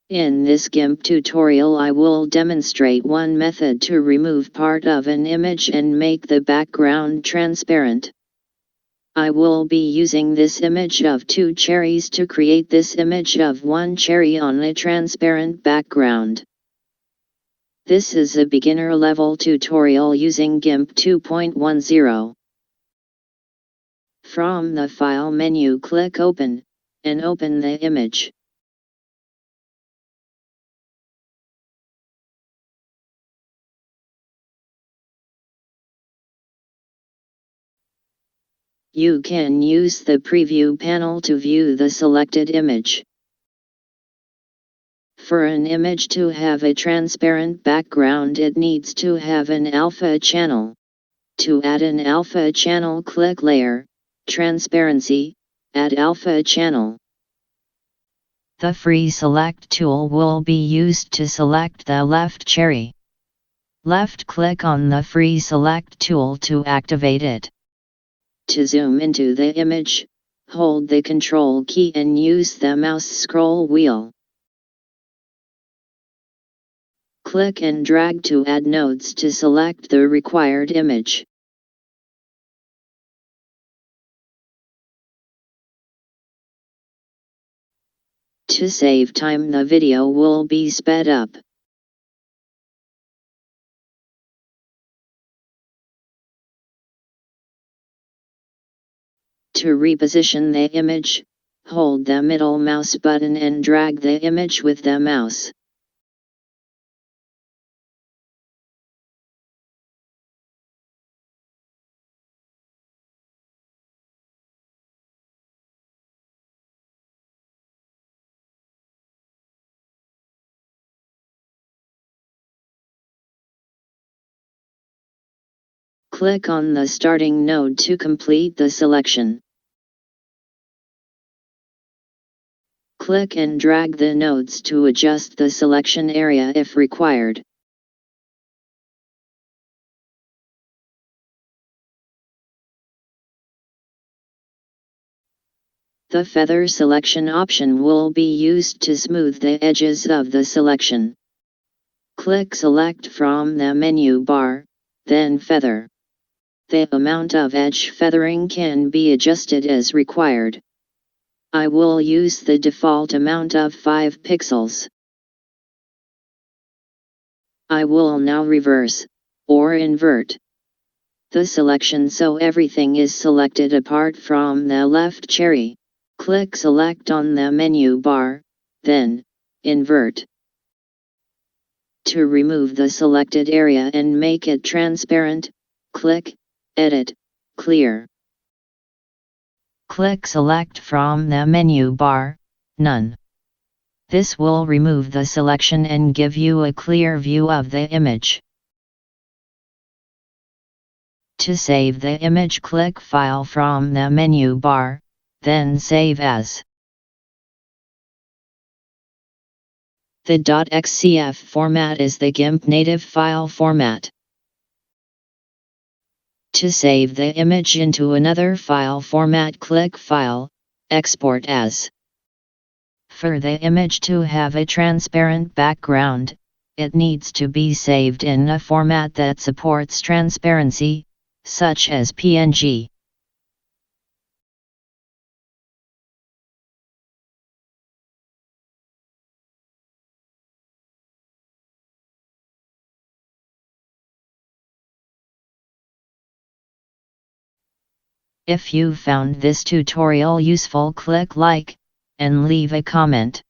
In this GIMP tutorial I will demonstrate one method to remove part of an image and make the background transparent. I will be using this image of 2 cherries to create this image of 1 cherry on a transparent background. This is a beginner level tutorial using GIMP 2.10. From the File menu click Open, and open the image. You can use the Preview panel to view the selected image. For an image to have a transparent background, it needs to have an alpha channel. To add an alpha channel, click Layer, Transparency, Add Alpha Channel. The free Select tool will be used to select the left cherry. Left-click on the free Select tool to activate it. To zoom into the image, hold the Ctrl key and use the mouse scroll wheel. Click and drag to add nodes to select the required image. To save time, the video will be sped up. To reposition the image, hold the middle mouse button and drag the image with the mouse. Click on the starting node to complete the selection. Click and drag the nodes to adjust the selection area if required. The feather selection option will be used to smooth the edges of the selection. Click Select from the menu bar, then Feather. The amount of edge feathering can be adjusted as required. I will use the default amount of 5 pixels. I will now reverse, or invert, the selection so everything is selected apart from the left cherry. Click Select on the menu bar, then Invert. To remove the selected area and make it transparent, click Edit, Clear. Click Select from the menu bar, None. This will remove the selection and give you a clear view of the image. To save the image, click File from the menu bar, then Save As. The .xcf format is the GIMP native file format. To save the image into another file format, click File, Export As. For the image to have a transparent background, it needs to be saved in a format that supports transparency, such as PNG. If you found this tutorial useful, click like, and leave a comment.